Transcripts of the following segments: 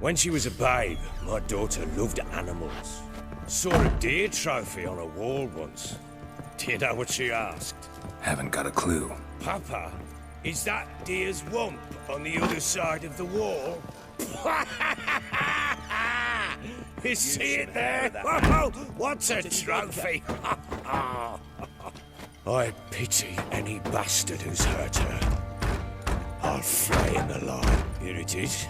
When she was a babe, my daughter loved animals. Saw a deer trophy on a wall once. Do you know what she asked? Haven't got a clue. Papa, is that deer's wump on the other side of the wall? You see it there? Oh, what's a trophy? I pity any bastard who's hurt her. I'll flay him alive. Here it is.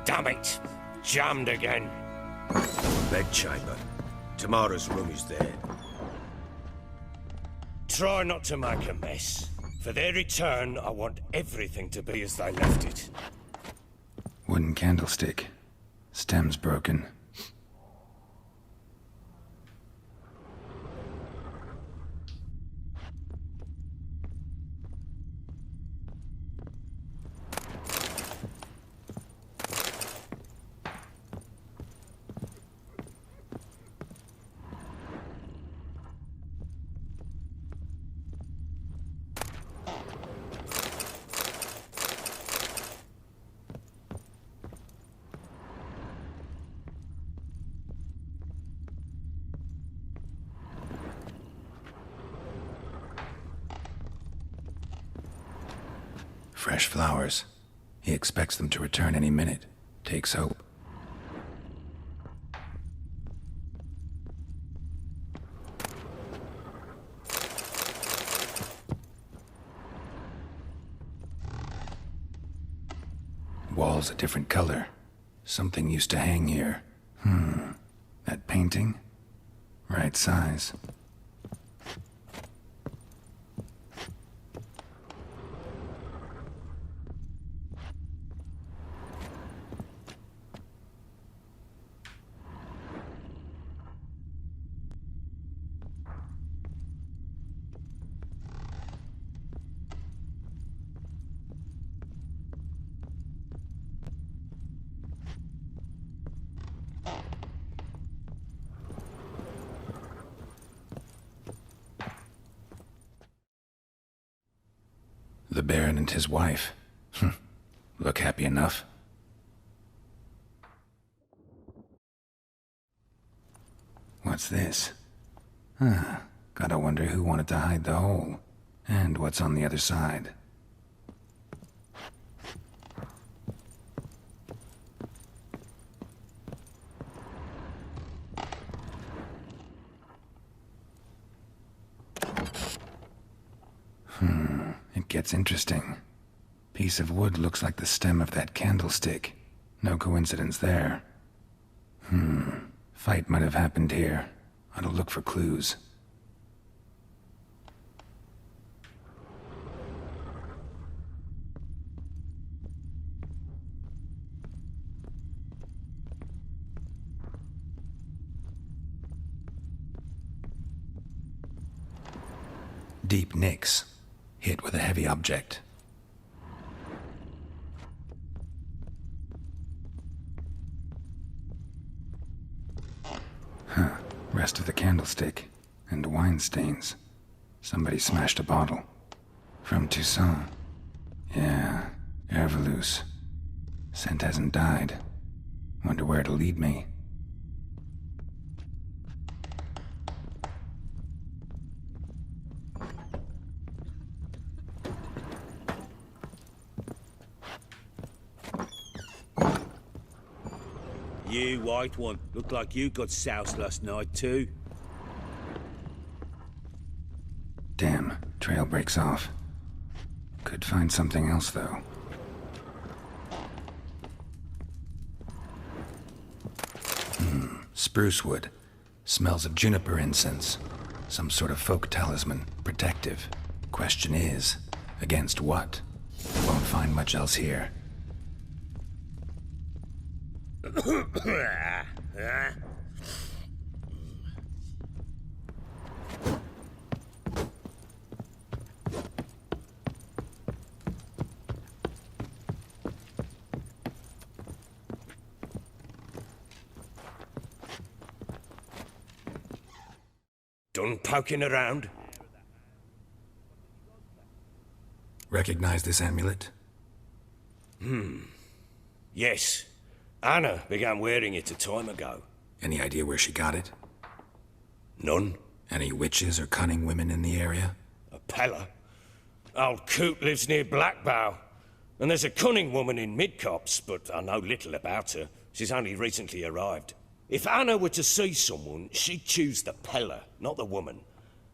Damn it! Jammed again. Bedchamber. Tamara's room is there. Try not to make a mess. For their return, I want everything to be as they left it. Wooden candlestick. Stem's broken. Fresh flowers. He expects them to return any minute. Takes hope. Wall's a different color. Something used to hang here. That painting? Right size. The Baron and his wife. Look happy enough. What's this? Gotta wonder who wanted to hide the hole. And what's on the other side. It gets interesting. Piece of wood looks like the stem of that candlestick. No coincidence there. Fight might have happened here. Ought to look for clues. Deep nicks. Hit with a heavy object. Rest of the candlestick. And wine stains. Somebody smashed a bottle. From Toussaint. Yeah, Herveloos. Scent hasn't died. Wonder where it'll lead me. You, white one. Looked like you got soused last night, too. Damn, trail breaks off. Could find something else, though. Spruce wood. Smells of juniper incense. Some sort of folk talisman. Protective. Question is, against what? Won't find much else here. Done poking around? Recognize this amulet? Yes. Anna began wearing it a time ago. Any idea where she got it? None. Any witches or cunning women in the area? A Pella. Old Coot lives near Blackbow. And there's a cunning woman in Midcopse, but I know little about her. She's only recently arrived. If Anna were to see someone, she'd choose the Pella, not the woman.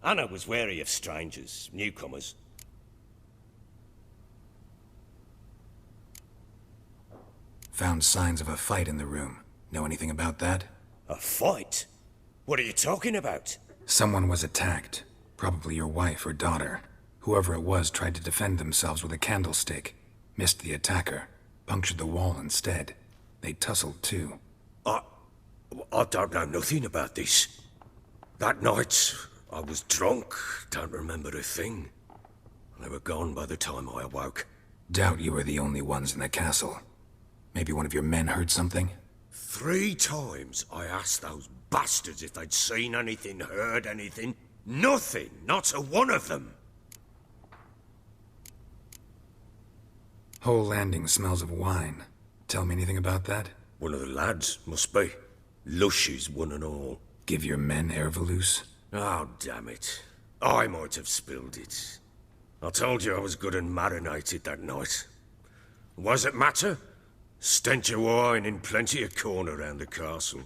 Anna was wary of strangers, newcomers. Found signs of a fight in the room. Know anything about that? A fight? What are you talking about? Someone was attacked. Probably your wife or daughter. Whoever it was tried to defend themselves with a candlestick. Missed the attacker. Punctured the wall instead. They tussled too. I don't know nothing about this. That night, I was drunk. Don't remember a thing. They were gone by the time I awoke. Doubt you were the only ones in the castle. Maybe one of your men heard something? 3 times I asked those bastards if they'd seen anything, heard anything. Nothing, not a one of them. Whole landing smells of wine. Tell me anything about that? One of the lads, must be. Lushes, one and all. Give your men Ervelus? Oh, damn it. I might have spilled it. I told you I was good and marinated that night. What does it matter? Stench of wine in plenty of corn around the castle.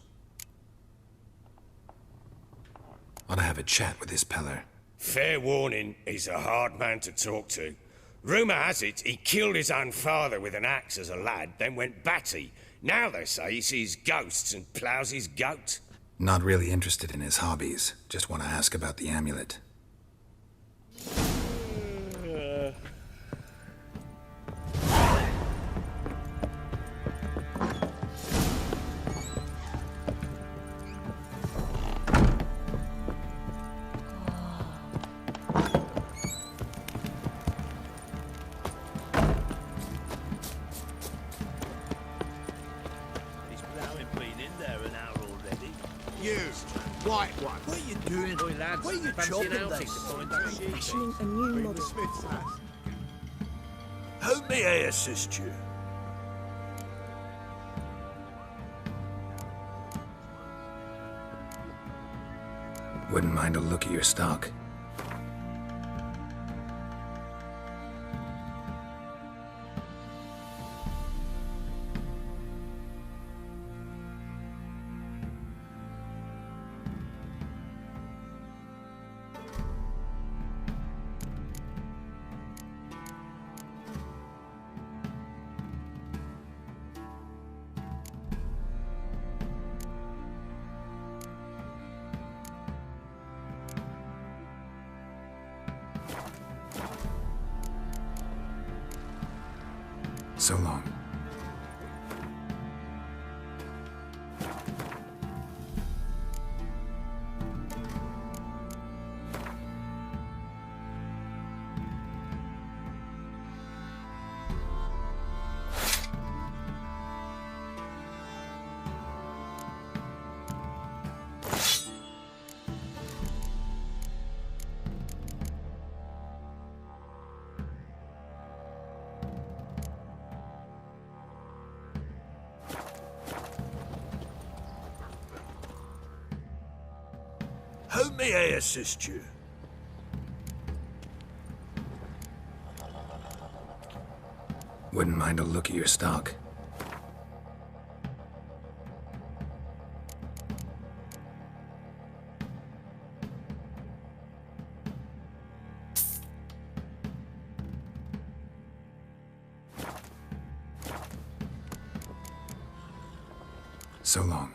Ought to have a chat with this Peller. Fair warning, he's a hard man to talk to. Rumour has it he killed his own father with an axe as a lad, then went batty. Now they say he sees ghosts and ploughs his goat. Not really interested in his hobbies. Just want to ask about the amulet. White one. What are you doing? Oi, lads, What are you fancy chopping an outing this? to find that sheep? Fashioning a new model. How may I assist you? Wouldn't mind a look at your stock. So long. How may I assist you? Wouldn't mind a look at your stock. So long.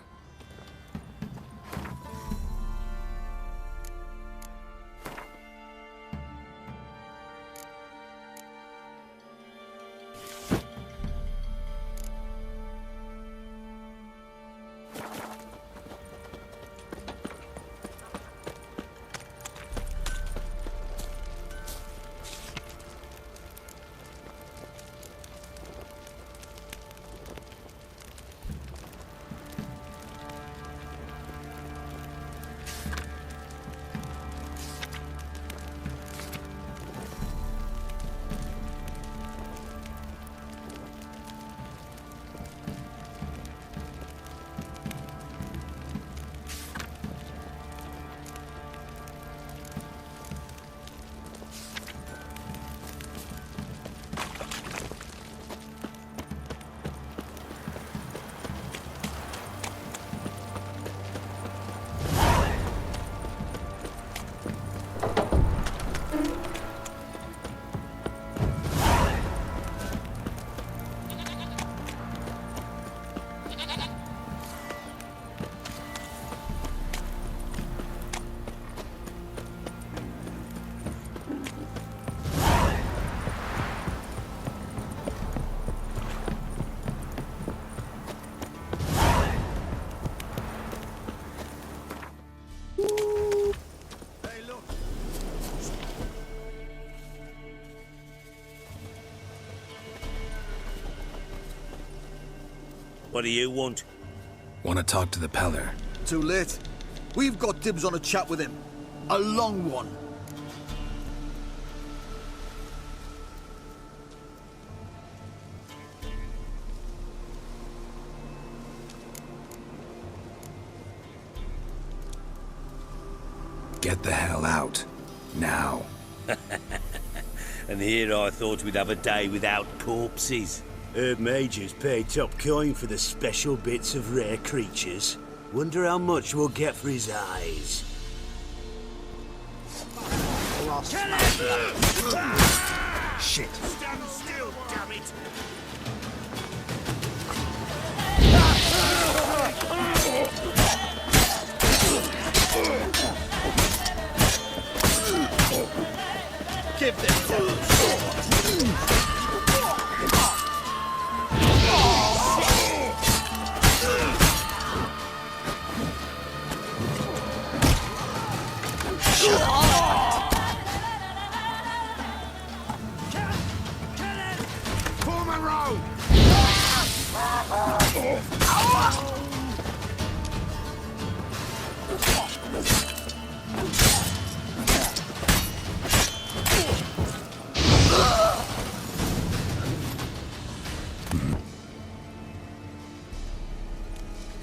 What do you want? Want to talk to the Peller. Too late. We've got dibs on a chat with him. A long one. Get the hell out. Now. And here I thought we'd have a day without corpses. Heard Majors pay top coin for the special bits of rare creatures. Wonder how much we'll get for his eyes. Shit. Stand still, damn it! Give them Form a row!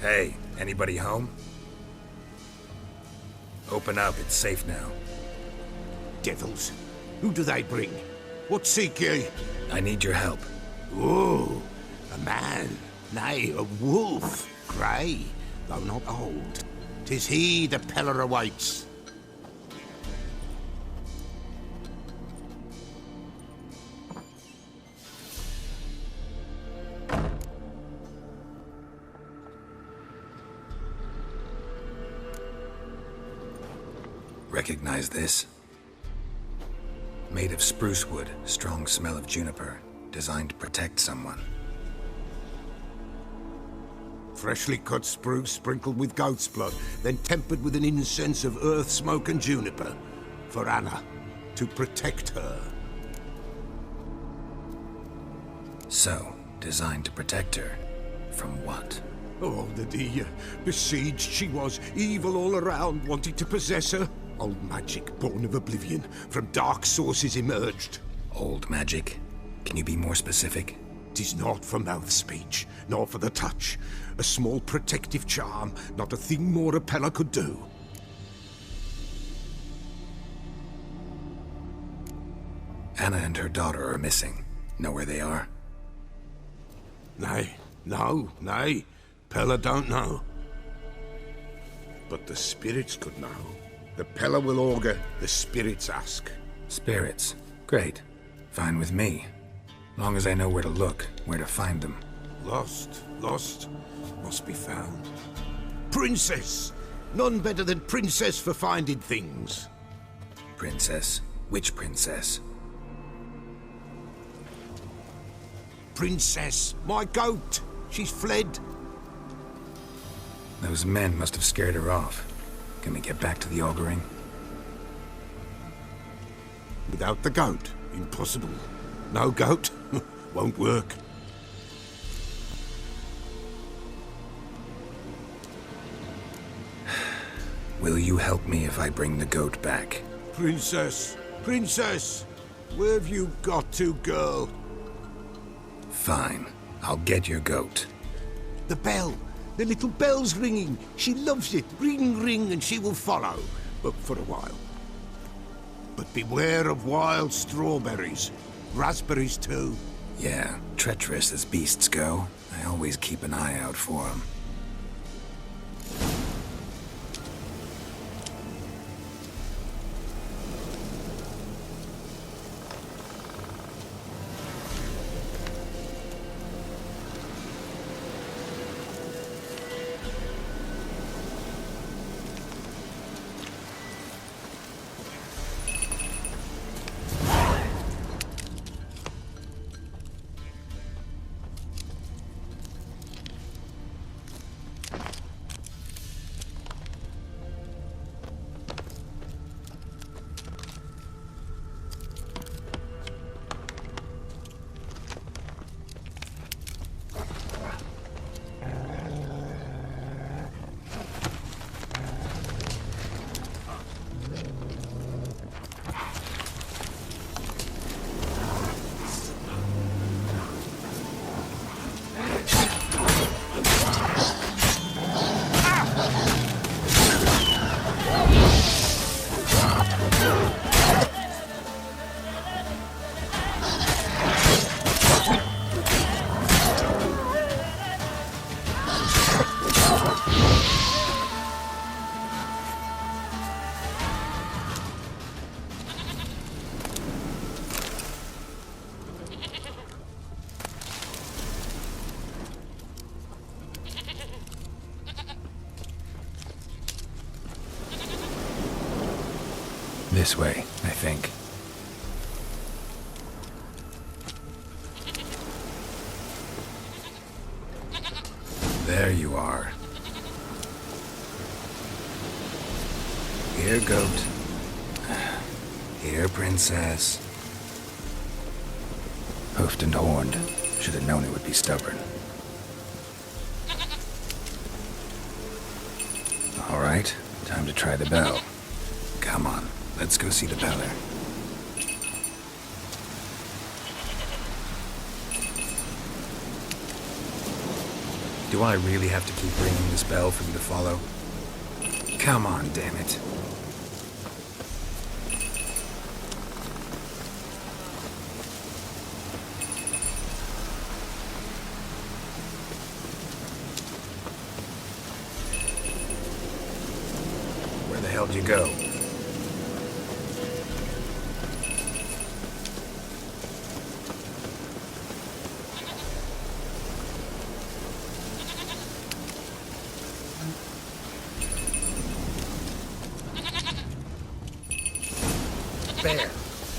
Hey, anybody home? Open up, it's safe now. Devils. Who do they bring? What seek ye? I need your help. Oh, a man. Nay, a wolf. Grey, though not old. 'Tis he the Peller awaits. Recognize this? Made of spruce wood, strong smell of juniper, designed to protect someone. Freshly cut spruce sprinkled with goat's blood, then tempered with an incense of earth, smoke and juniper. For Anna, to protect her. So, designed to protect her. From what? Oh, the besieged she was, evil all around, wanting to possess her. Old magic, born of oblivion, from dark sources emerged. Old magic? Can you be more specific? 'Tis not for mouth speech, nor for the touch. A small protective charm, not a thing more a Peller could do. Anna and her daughter are missing. Know where they are? Nay, nay. Peller don't know. But the spirits could know. The Peller will augur, the spirits ask. Spirits. Great. Fine with me. Long as I know where to look, where to find them. Lost, must be found. Princess! None better than Princess for finding things. Princess? Which princess? Princess, my goat! She's fled. Those men must have scared her off. Can we get back to the auguring? Without the goat, impossible. No goat, won't work. Will you help me if I bring the goat back? Princess, where have you got to, girl? Fine. I'll get your goat. The bell, the little bell's ringing. She loves it. Ring, ring, and she will follow. But for a while. But beware of wild strawberries. Raspberries, too. Yeah, treacherous as beasts go. I always keep an eye out for them. This way, I think. There you are. Here, goat. Here, princess. Hoofed and horned. Should have known it would be stubborn. All right, time to try the bell. Come on, let's go see the beller. Do I really have to keep ringing this bell for you to follow? Come on, damn it. Where the hell did you go?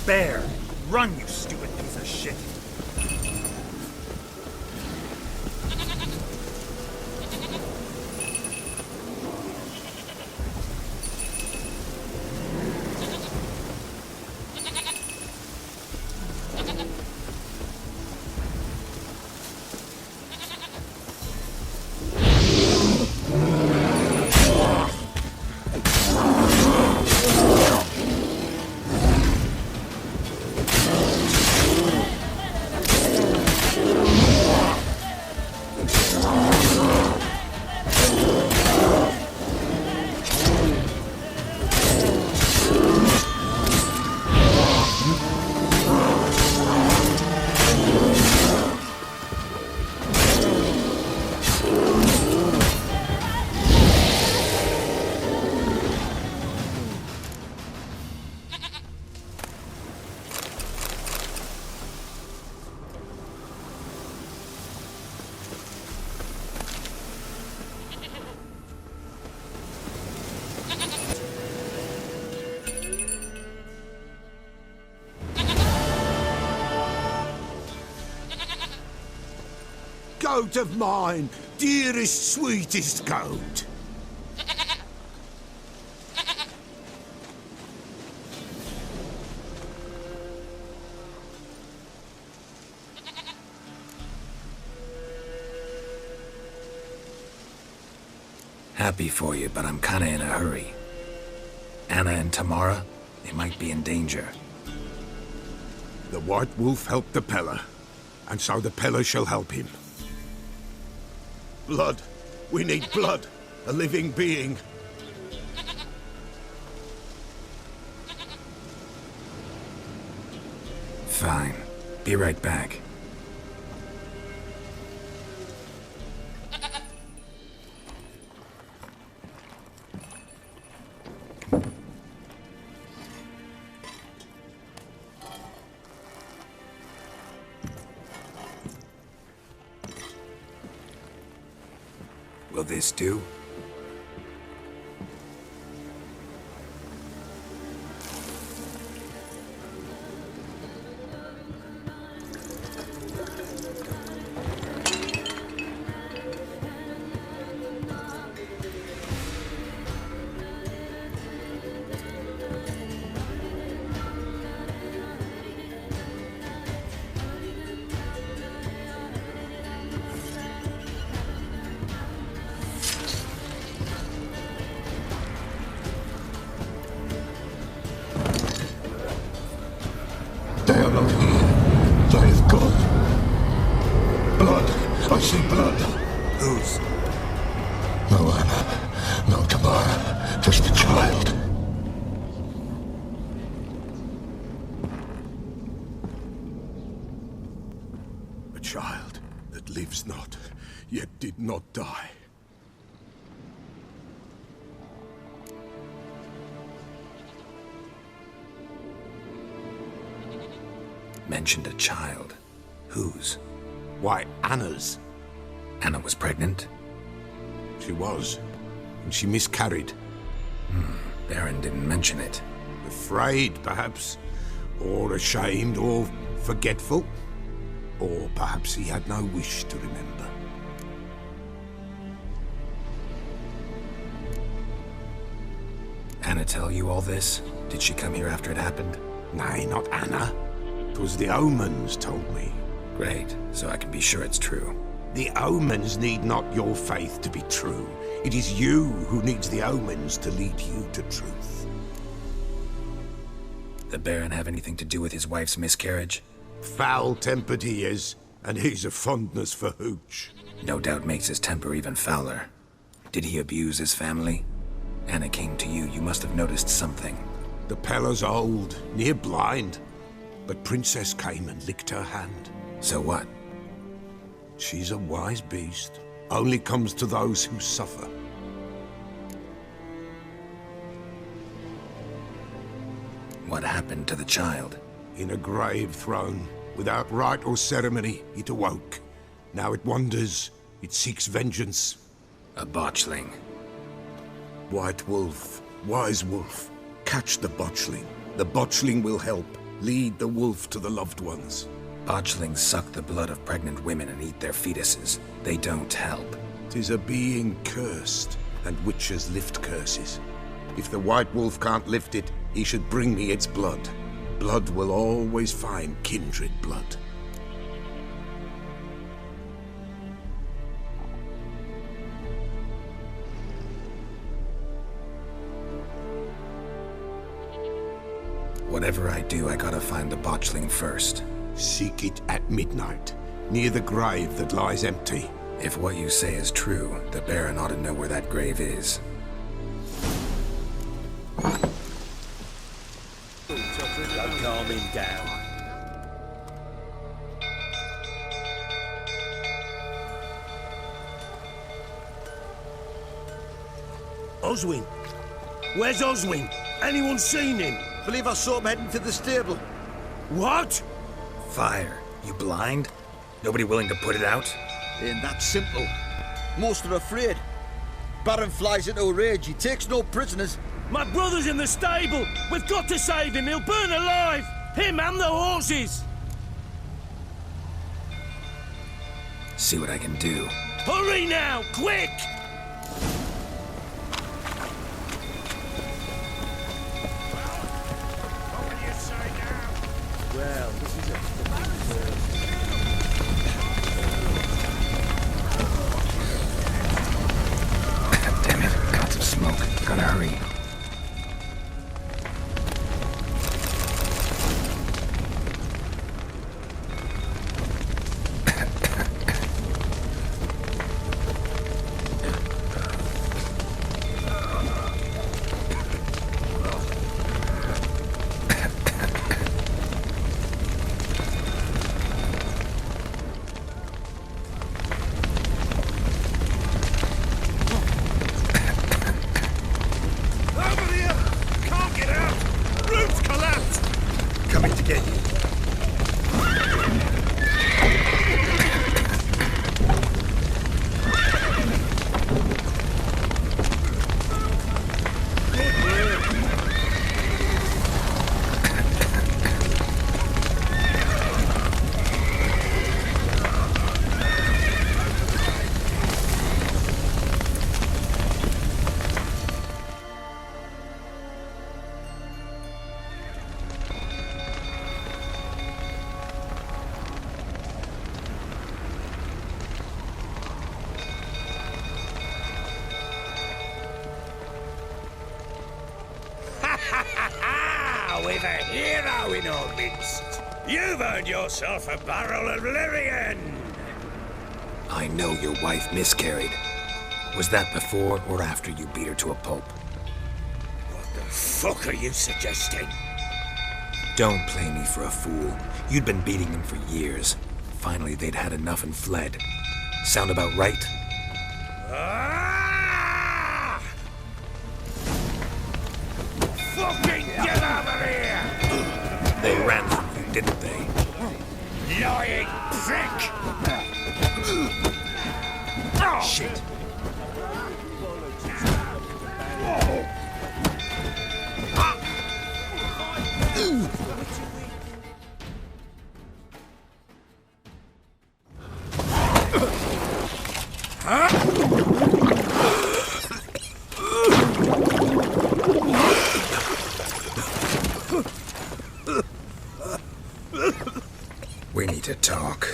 Bear! Run, you stupid piece of shit! Goat of mine, dearest, sweetest goat. Happy for you, but I'm kinda in a hurry. Anna and Tamara, they might be in danger. The White Wolf helped the Peller, and so the Peller shall help him. Blood. We need blood. A living being. Fine. Be right back. Will this do? They are not here. There is God. Blood. I see blood. Whose? No Anna. No Tamara. Just a child. A child that lives not, yet did not die. Mentioned a child. Whose? Why, Anna's. Anna was pregnant? She was, and she miscarried. Baron didn't mention it. The Afraid, perhaps. Or ashamed, or forgetful. Or perhaps he had no wish to remember. Anna tell you all this? Did she come here after it happened? Nay, not Anna. 'Twas the omens told me. Great, so I can be sure it's true. The omens need not your faith to be true. It is you who needs the omens to lead you to truth. The Baron have anything to do with his wife's miscarriage? Foul-tempered he is, and he's a fondness for hooch. No doubt makes his temper even fouler. Did he abuse his family? Anna came to you, you must have noticed something. The Pella's old, near blind, but Princess came and licked her hand. So what? She's a wise beast. Only comes to those who suffer. What happened to the child? In a grave thrown, without rite or ceremony, it awoke. Now it wanders, it seeks vengeance. A botchling. White wolf, wise wolf, catch the botchling. The botchling will help, lead the wolf to the loved ones. Botchlings suck the blood of pregnant women and eat their fetuses. They don't help. 'Tis a being cursed, and witches lift curses. If the white wolf can't lift it, he should bring me its blood. Blood will always find kindred blood. Whatever I do, I gotta find the botchling first. Seek it at midnight, near the grave that lies empty. If what you say is true, the Baron ought to know where that grave is. Don't calm him down. Oswin? Where's Oswin? Anyone seen him? Believe I saw him heading to the stable. What? Fire. You blind? Nobody willing to put it out? Ain't that simple. Most are afraid. Baron flies into a rage. He takes no prisoners. My brother's in the stable. We've got to save him. He'll burn alive. Him and the horses. See what I can do. Hurry now, quick! Well, this is a Damn it, clouds of smoke. Gotta hurry. Coming to get you. With a hero in our midst. You've earned yourself a barrel of Lyrian. I know your wife miscarried. Was that before or after you beat her to a pulp? What the fuck are you suggesting? Don't play me for a fool. You'd been beating them for years. Finally, they'd had enough and fled. Sound about right? Ah! Fucking get over here! They ran from you, didn't they? Lying prick! Shit. We need to talk.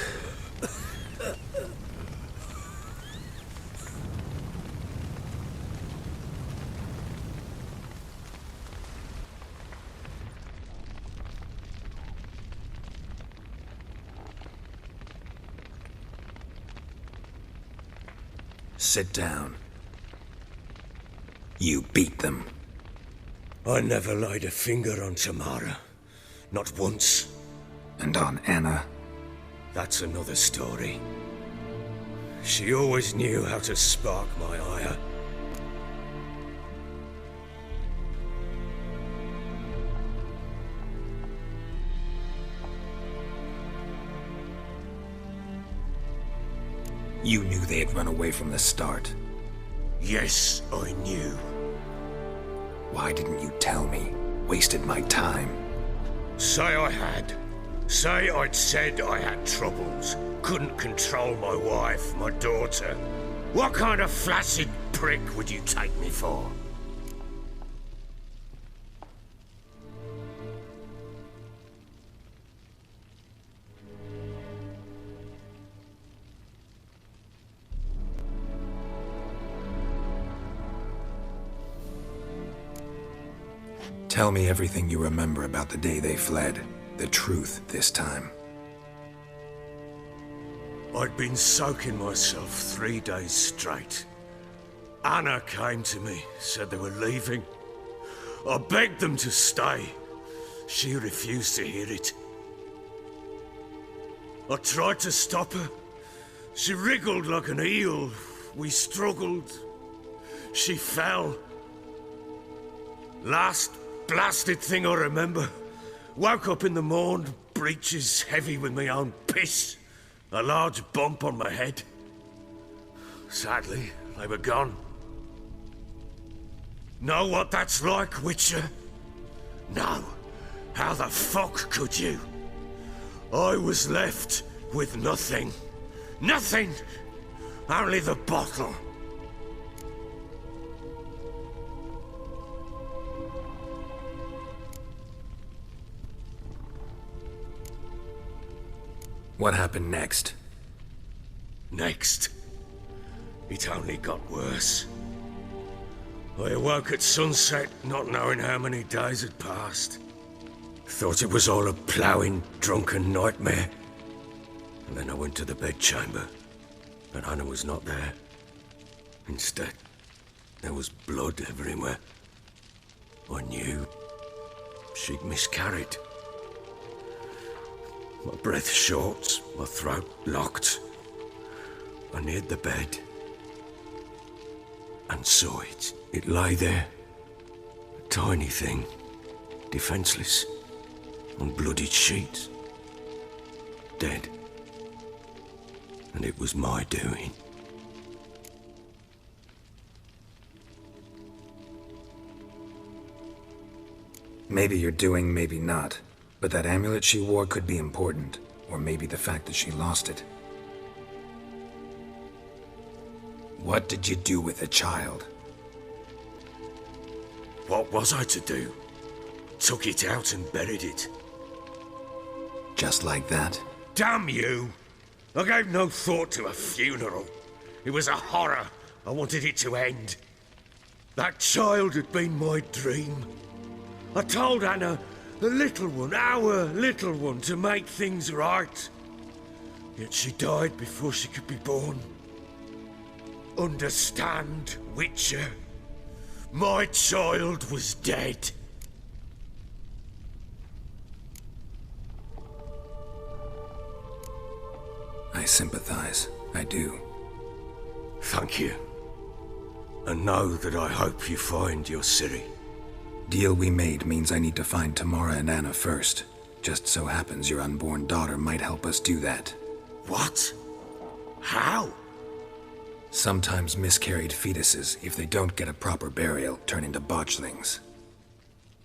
Sit down. You beat them. I never laid a finger on Tamara. Not once. And on Anna? That's another story. She always knew how to spark my ire. You knew they had run away from the start. Yes, I knew. Why didn't you tell me? Wasted my time. Say I had. Say I'd said I had troubles. Couldn't control my wife, my daughter. What kind of flaccid prick would you take me for? Tell me everything you remember about the day they fled. The truth this time. I'd been soaking myself 3 days straight. Anna came to me, said they were leaving. I begged them to stay. She refused to hear it. I tried to stop her. She wriggled like an eel. We struggled. She fell. Last blasted thing I remember. Woke up in the morn, breeches heavy with my own piss. A large bump on my head. Sadly, they were gone. Know what that's like, Witcher? No. How the fuck could you? I was left with nothing. Nothing! Only the bottle. What happened next? Next, it only got worse. I awoke at sunset, not knowing how many days had passed. Thought it was all a ploughing, drunken nightmare. And then I went to the bedchamber, but Anna was not there. Instead, there was blood everywhere. I knew she'd miscarried. My breath short, my throat locked. I neared the bed and saw it. It lay there, a tiny thing, defenseless, on bloodied sheets, dead. And it was my doing. Maybe you're doing, maybe not. But that amulet she wore could be important. Or maybe the fact that she lost it. What did you do with the child? What was I to do? Took it out and buried it. Just like that? Damn you! I gave no thought to a funeral. It was a horror. I wanted it to end. That child had been my dream. I told Anna, the little one, our little one, to make things right. Yet she died before she could be born. Understand, Witcher? My child was dead. I sympathize. I do. Thank you. And know that I hope you find your Ciri. Deal we made means I need to find Tamara and Anna first. Just so happens your unborn daughter might help us do that. What? How? Sometimes miscarried fetuses, if they don't get a proper burial, turn into botchlings.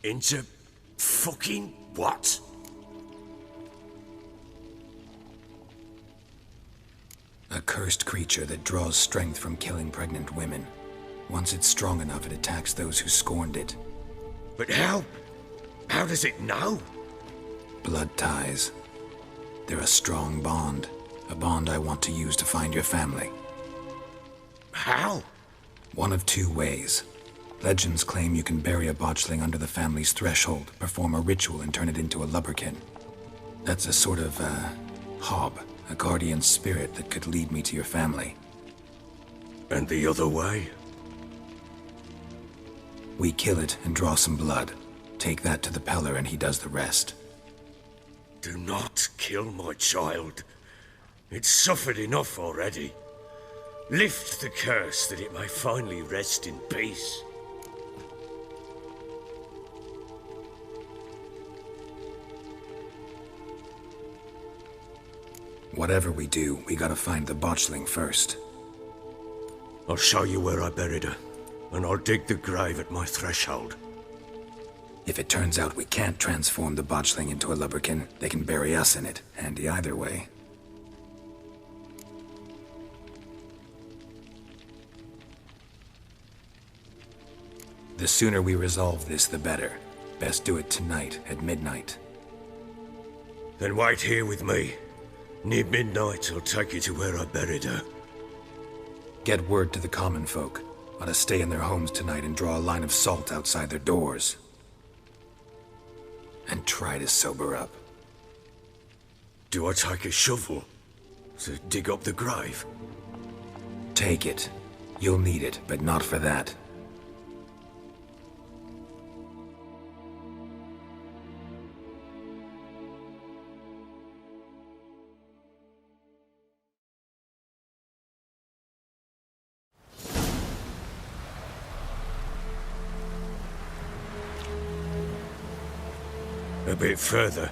Into fucking What? A cursed creature that draws strength from killing pregnant women. Once it's strong enough, it attacks those who scorned it. But how? How does it know? Blood ties. They're a strong bond. A bond I want to use to find your family. How? One of two ways. Legends claim you can bury a botchling under the family's threshold, perform a ritual, and turn it into a lubberkin. That's a sort of, hob, a guardian spirit that could lead me to your family. And the other way? We kill it and draw some blood. Take that to the Peller and he does the rest. Do not kill my child. It's suffered enough already. Lift the curse that it may finally rest in peace. Whatever we do, we gotta find the botchling first. I'll show you where I buried her, and I'll dig the grave at my threshold. If it turns out we can't transform the botchling into a lubberkin, they can bury us in it. Handy either way. The sooner we resolve this, the better. Best do it tonight, at midnight. Then wait here with me. Near midnight, I'll take you to where I buried her. Get word to the common folk. Ought to stay in their homes tonight and draw a line of salt outside their doors. And try to sober up. Do I take a shovel to dig up the grave? Take it. You'll need it, but not for that. A bit further.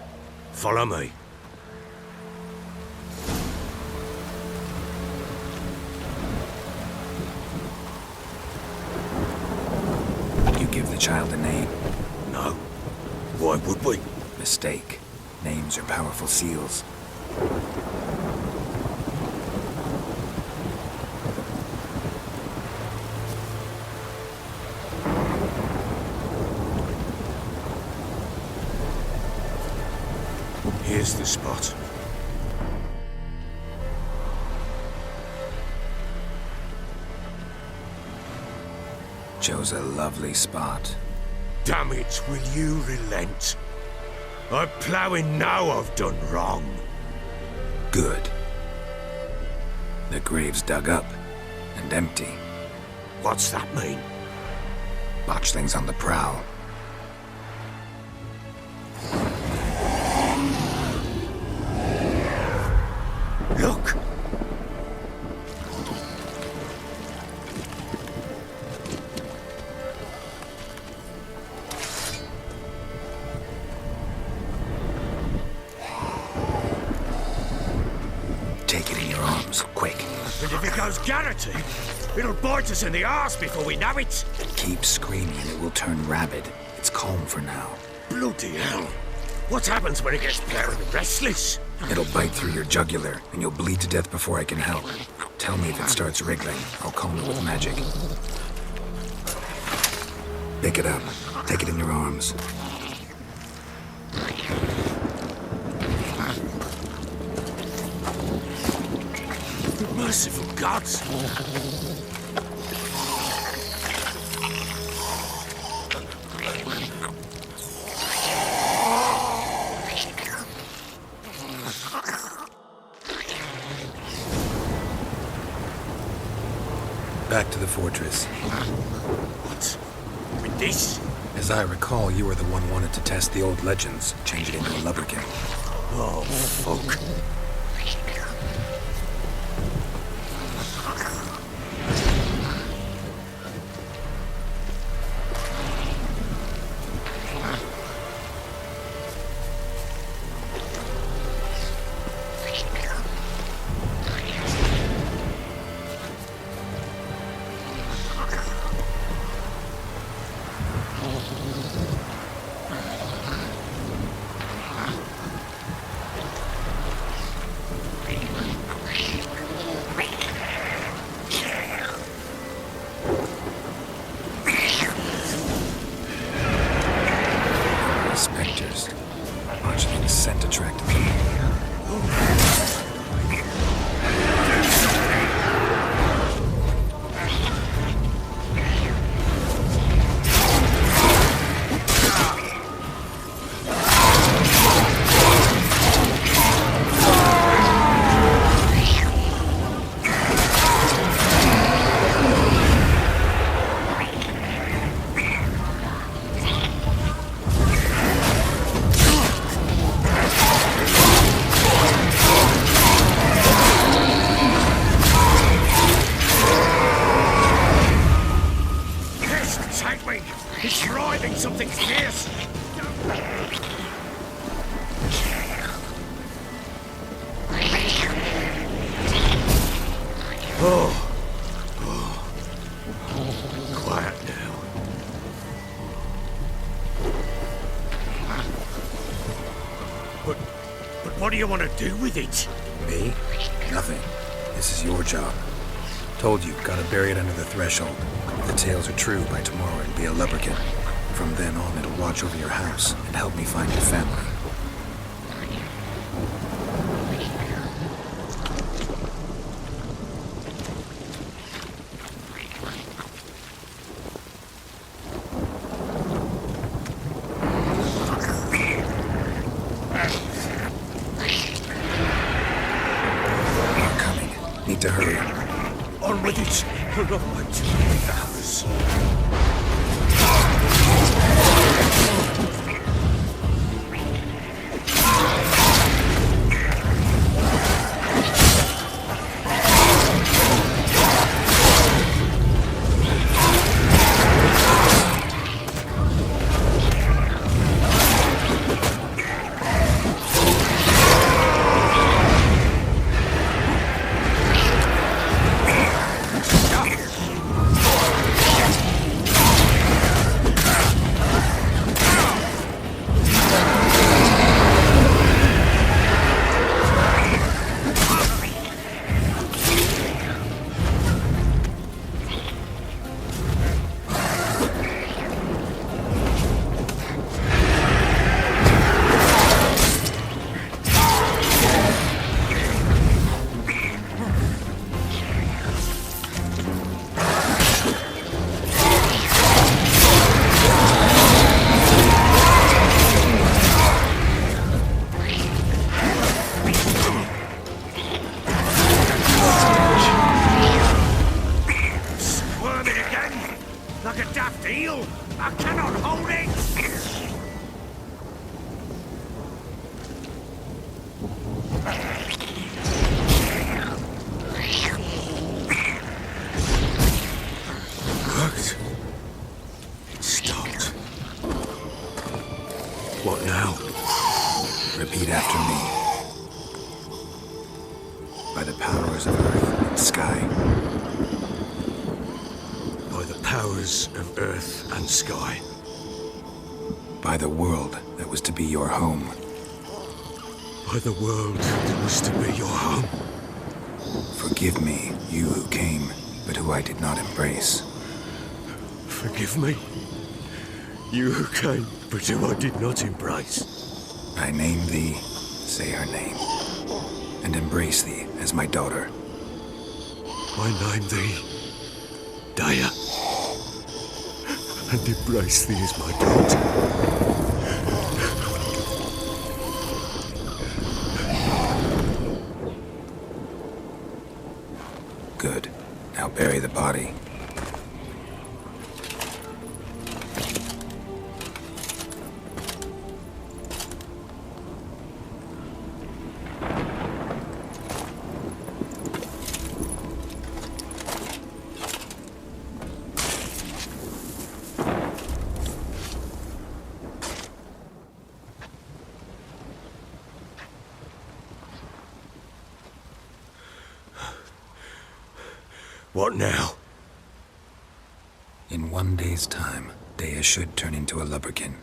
Follow me. You give the child a name. No. Why would we? Mistake. Names are powerful seals. Here's the spot. Chose a lovely spot. Damn it, will you relent? I'm ploughing now I've done wrong. Good. The grave's dug up and empty. What's that mean? Botchling's on the prowl. Look! Take it in your arms, quick. And if it goes garroty, it'll bite us in the arse before we know it. Keep screaming and it will turn rabid. It's calm for now. Bloody hell. What happens when it gets very restless? It'll bite through your jugular, and you'll bleed to death before I can help. Tell me if it starts wriggling. I'll calm it with magic. Pick it up. Take it in your arms. Merciful gods! Back to the fortress. What? With this? As I recall, you were the one wanted to test the old legends, change it into a lubberkin. Oh, fuck. others. Watching the scent attracted them. He's driving something fierce! Quiet now. But what do you want to do with it? Me? Nothing. This is your job. Told you, gotta bury it under the threshold. If the tales are true, by tomorrow it'll be a leprechaun. From then on, it'll watch over your house and help me find your family. I'm coming. Need to hurry. On with it! You're not going to leave the house. Like a daft eel! I cannot hold it! Worked. It stopped. What now? Repeat after me. By the powers of earth and sky. By the powers of earth and sky. By the world that was to be your home. By the world that was to be your home. Forgive me, you who came, but who I did not embrace. Forgive me. You who came, but who I did not embrace. I name thee, say her name, and embrace thee as my daughter. I name thee, Daya, and embrace thee as my daughter. Good. Now bury the body. What now? In 1 day's time, Daya should turn into a lubberkin.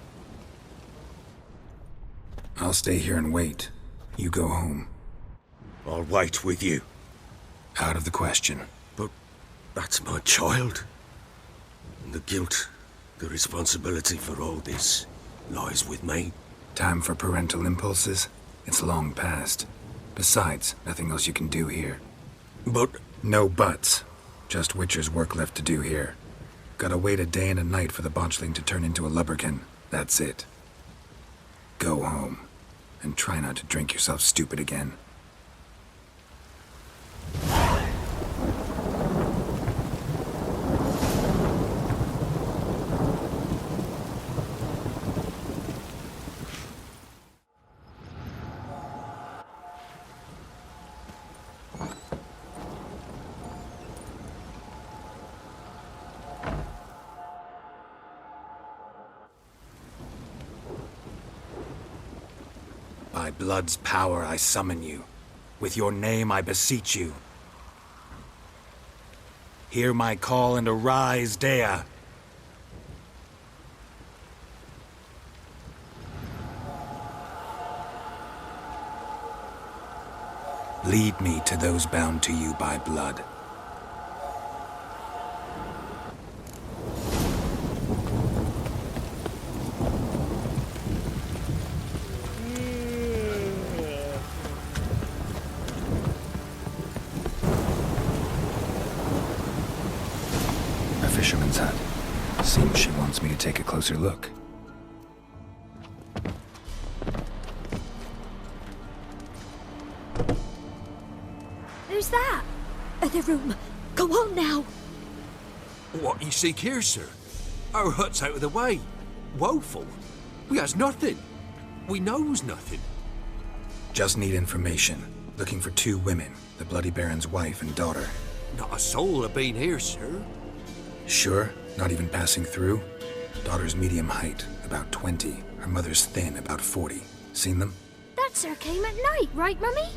I'll stay here and wait. You go home. I'll wait with you. Out of the question. But that's my child. And the guilt, the responsibility for all this lies with me. Time for parental impulses? It's long past. Besides, nothing else you can do here. But... No buts. Just Witcher's work left to do here. Gotta wait a day and a night for the botchling to turn into a lubberkin. That's it. Go home. And try not to drink yourself stupid again. By blood's power I summon you. With your name I beseech you. Hear my call and arise, Dea. Lead me to those bound to you by blood. Fisherman's hut. Seems she wants me to take a closer look. Who's that? Other room. Go on now. What you seek here, sir? Our hut's out of the way. Woeful. We has nothing. We knows nothing. Just need information. Looking for 2 women, the Bloody Baron's wife and daughter. Not a soul have been here, sir. Sure? Not even passing through? Daughter's medium height, about 20. Her mother's thin, about 40. Seen them? That sir came at night, right, Mummy?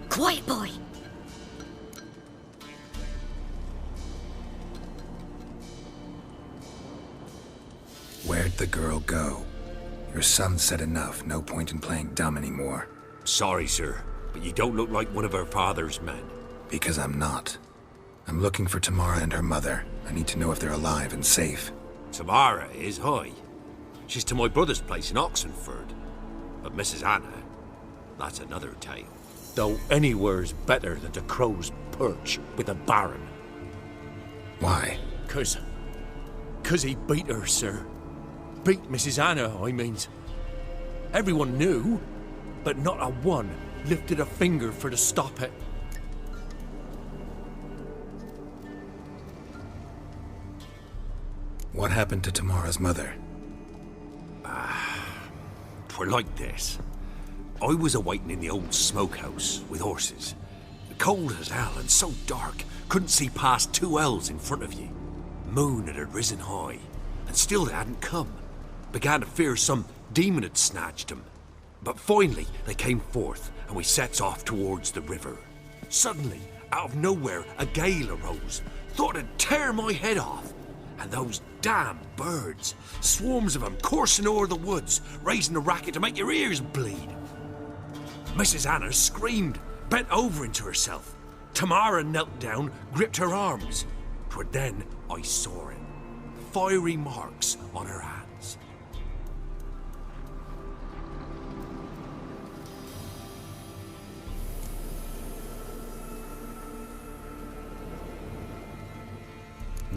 Quiet, boy. Where'd the girl go? Your son said enough. No point in playing dumb anymore. Sorry, sir, but you don't look like one of our father's men. Because I'm not. I'm looking for Tamara and her mother. I need to know if they're alive and safe. Tamara is, aye. She's to my brother's place in Oxenford. But Mrs. Anna, that's another tale. Though anywhere's better than the Crow's Perch with the Baron. Why? 'Cause he beat her, sir. Beat Mrs. Anna, I means. Everyone knew, but not a one lifted a finger for to stop it. What happened to Tamara's mother? 'Twere like this. I was awaiting in the old smokehouse with horses. Cold as hell and so dark, couldn't see past 2 ells in front of you. Moon had risen high, and still they hadn't come. Began to fear some demon had snatched them. But finally they came forth, and we sets off towards the river. Suddenly, out of nowhere, a gale arose. Thought it'd tear my head off. And those damn birds, swarms of them coursing o'er the woods, raising a racket to make your ears bleed. Mrs. Anna screamed, bent over into herself. Tamara knelt down, gripped her arms. 'Twere then I saw it. Fiery marks on her hands.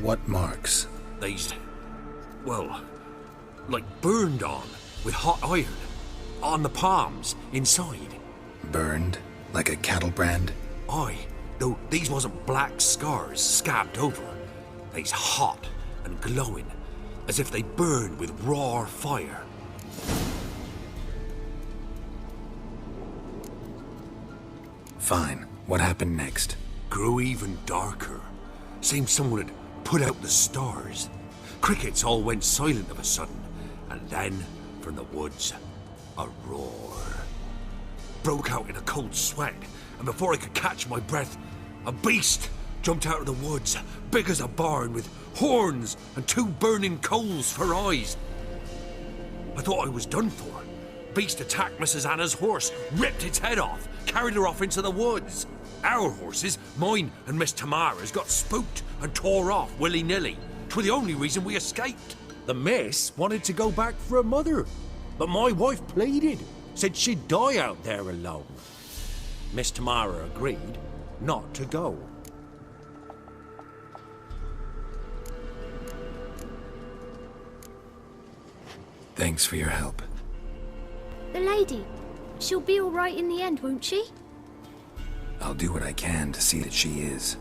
What marks? They's, well, like burned on with hot iron. On the palms, inside. Burned? Like a cattle brand? Aye, though these wasn't black scars scabbed over. They's hot and glowing, as if they burned with raw fire. Fine. What happened next? Grew even darker. Seemed someone had put out the stars. Crickets all went silent of a sudden, and then, from the woods, a roar. Broke out in a cold sweat, and before I could catch my breath, a beast jumped out of the woods, big as a barn, with horns and 2 burning coals for eyes. I thought I was done for. Beast attacked Mrs. Anna's horse, ripped its head off, carried her off into the woods. Our horses, mine and Miss Tamara's, got spooked and tore off willy-nilly. 'Twere the only reason we escaped. The miss wanted to go back for her mother. But my wife pleaded, said she'd die out there alone. Miss Tamara agreed not to go. Thanks for your help. The lady. She'll be all right in the end, won't she? I'll do what I can to see that she is.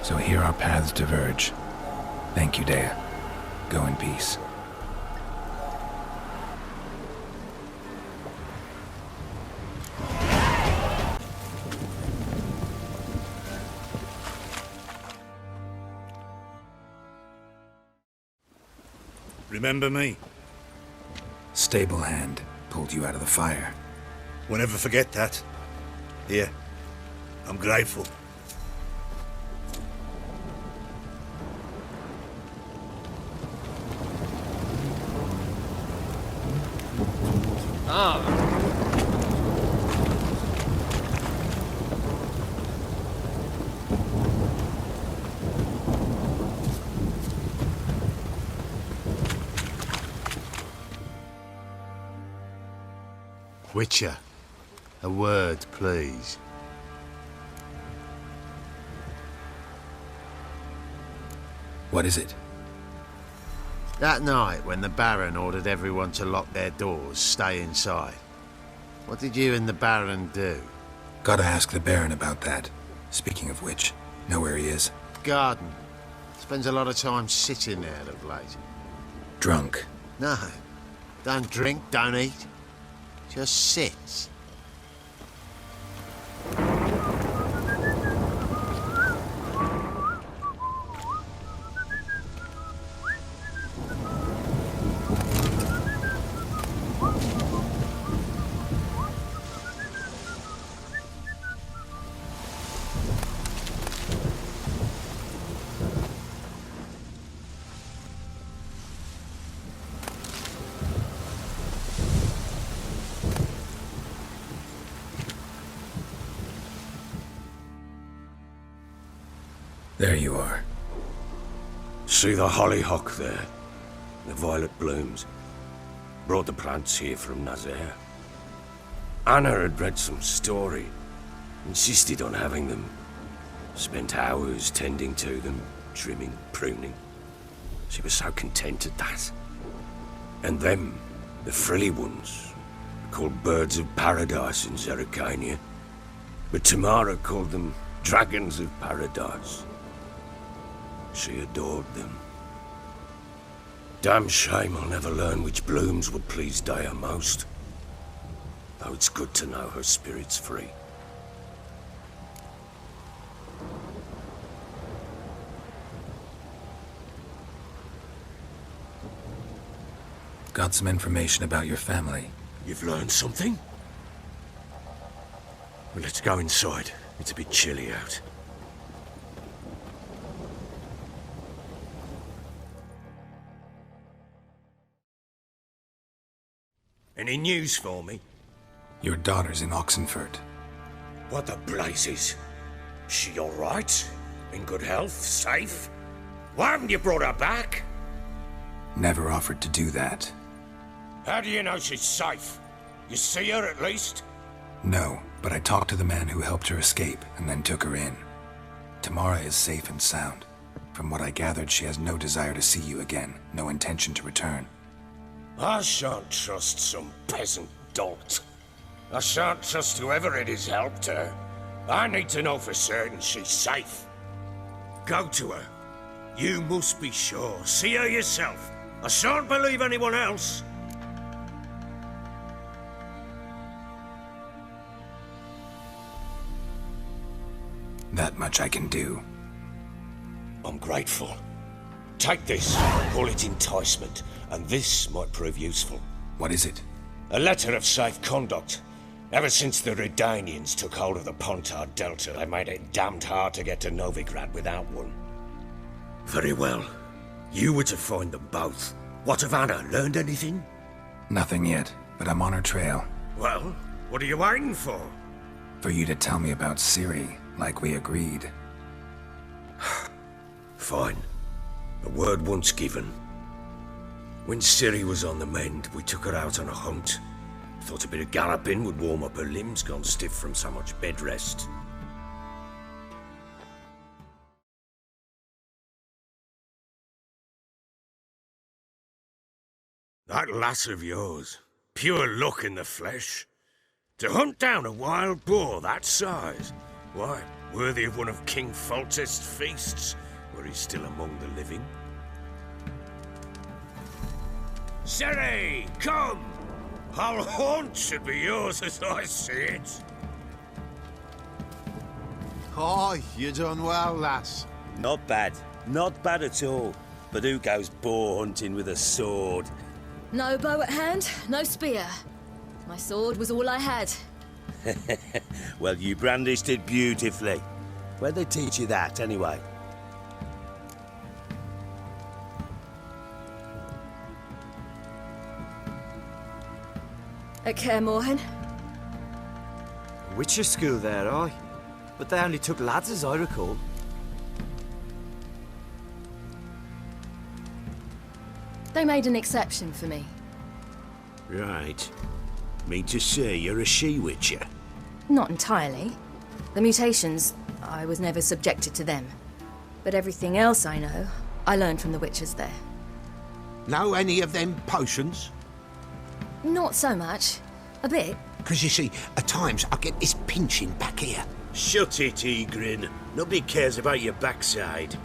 So here our paths diverge. Thank you, Dea. Go in peace. Remember me? Stable hand pulled you out of the fire. We'll never forget that. Here, I'm grateful. Witcher, a word, please. What is it? That night when the Baron ordered everyone to lock their doors, stay inside. What did you and the Baron do? Gotta ask the Baron about that. Speaking of which, know where he is? Garden. Spends a lot of time sitting there of late. Drunk. No. Don't drink, don't eat. Just sits. There you are. See the hollyhock there? The violet blooms. Brought the plants here from Nazaire. Anna had read some story. Insisted on having them. Spent hours tending to them, trimming, pruning. She was so content at that. And them, the frilly ones, called birds of paradise in Zerrikania. But Tamara called them dragons of paradise. She adored them. Damn shame I'll never learn which blooms would please Dea most. Though it's good to know her spirit's free. Got some information about your family. You've learned something? Well, let's go inside. It's a bit chilly out. Any news for me? Your daughter's in Oxenfurt. What the blazes? She all right? In good health? Safe? Why haven't you brought her back? Never offered to do that. How do you know she's safe? You see her at least? No, but I talked to the man who helped her escape and then took her in. Tamara is safe and sound. From what I gathered, she has no desire to see you again, no intention to return. I shan't trust some peasant dolt. I shan't trust whoever it is helped her. I need to know for certain she's safe. Go to her. You must be sure. See her yourself. I shan't believe anyone else. That much I can do. I'm grateful. Take this, call it enticement, and this might prove useful. What is it? A letter of safe conduct. Ever since the Redanians took hold of the Pontard Delta, they made it damned hard to get to Novigrad without one. Very well. You were to find them both. What of Anna? Learned anything? Nothing yet, but I'm on her trail. Well, what are you waiting for? For you to tell me about Ciri, like we agreed. Fine. A word once given. When Ciri was on the mend, we took her out on a hunt. Thought a bit of galloping would warm up her limbs, gone stiff from so much bed rest. That lass of yours, pure luck in the flesh. To hunt down a wild boar that size, why, worthy of one of King Foltest's feasts, were he still among the living. Ciri, come! Our haunt should be yours as I see it. Oh, you done well, lass. Not bad. Not bad at all. But who goes boar hunting with a sword? No bow at hand, no spear. My sword was all I had. Well, you brandished it beautifully. Where'd they teach you that, anyway? At Kaer Morhen. Witcher school there, aye. But they only took lads, as I recall. They made an exception for me. Right. Mean to say you're a she-witcher? Not entirely. The mutations, I was never subjected to them. But everything else I know, I learned from the witchers there. Know any of them potions? Not so much. A bit. Because you see, at times I get this pinching back here. Shut it, Egrin. Nobody cares about your backside.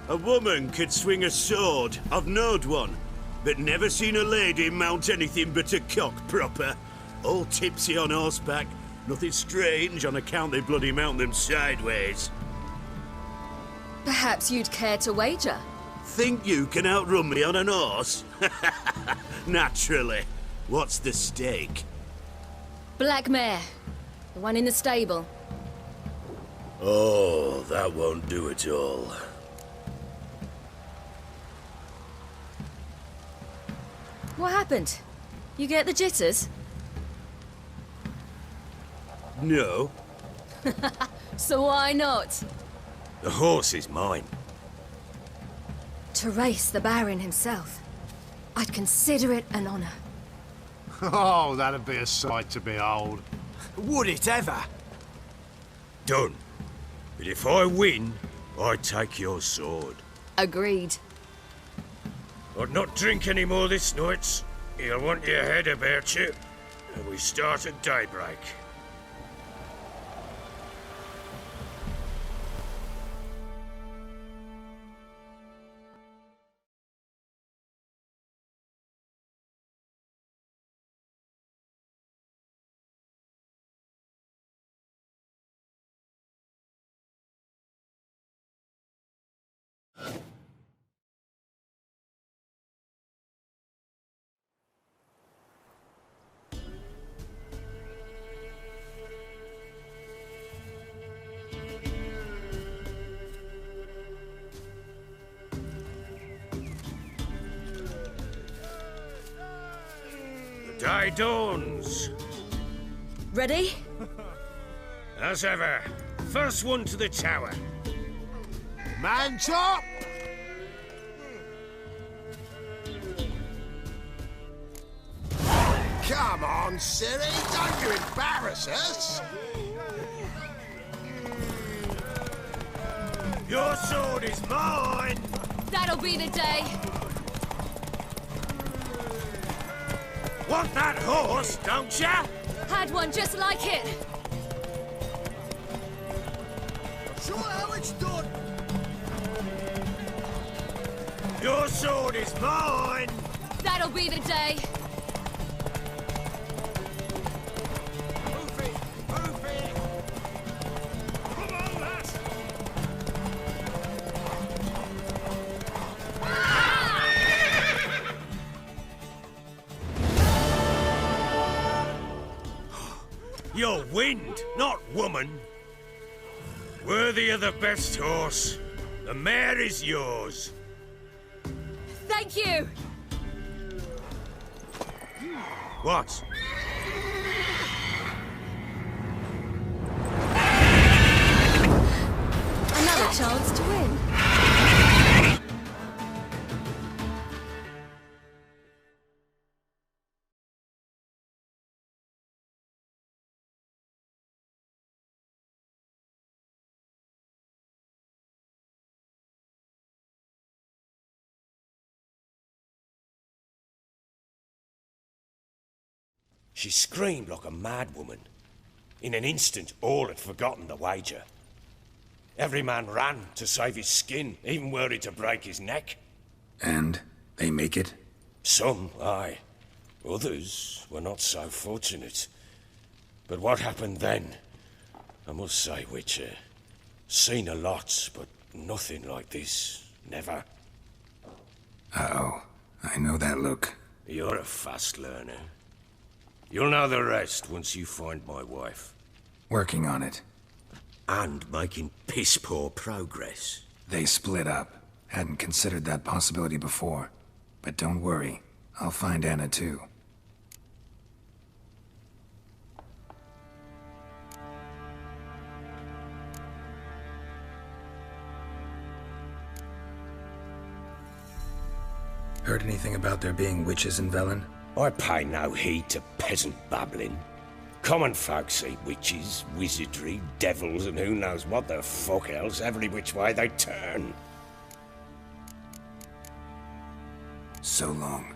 A woman could swing a sword. I've knowed one. But never seen a lady mount anything but a cock proper. All tipsy on horseback. Nothing strange on account they bloody mount them sideways. Perhaps you'd care to wager? Think you can outrun me on an horse? Naturally. What's the stake? Black mare. The one in the stable. Oh, that won't do at all. What happened? You get the jitters? No. So why not? The horse is mine. To race the Baron himself. I'd consider it an honor. Oh, that'd be a sight to behold. Would it ever? Done. But if I win, I take your sword. Agreed. I'd not drink any more this night. You'll want your head about you. And we start at daybreak. Day dawns. Ready? As ever. First one to the tower. Man top! Come on, Ciri, don't you embarrass us! Your sword is mine! That'll be the day. Want that horse, don't ya? Had one just like it. Show how it's done! Your sword is mine! That'll be the day. Move it! Move it! Come on, lass! You're wind, not woman. Worthy of the best horse. The mare is yours. Thank you. What? She screamed like a mad woman. In an instant, all had forgotten the wager. Every man ran to save his skin, even worried to break his neck. And they make it? Some, aye. Others were not so fortunate. But what happened then? I must say, Witcher, seen a lot, but nothing like this. Never. Uh-oh. I know that look. You're a fast learner. You'll know the rest once you find my wife. Working on it. And making piss-poor progress. They split up. Hadn't considered that possibility before. But don't worry. I'll find Anna too. Heard anything about there being witches in Velen? I pay no heed to peasant babbling. Common folk see witches, wizardry, devils, and who knows what the fuck else every which way they turn. So long.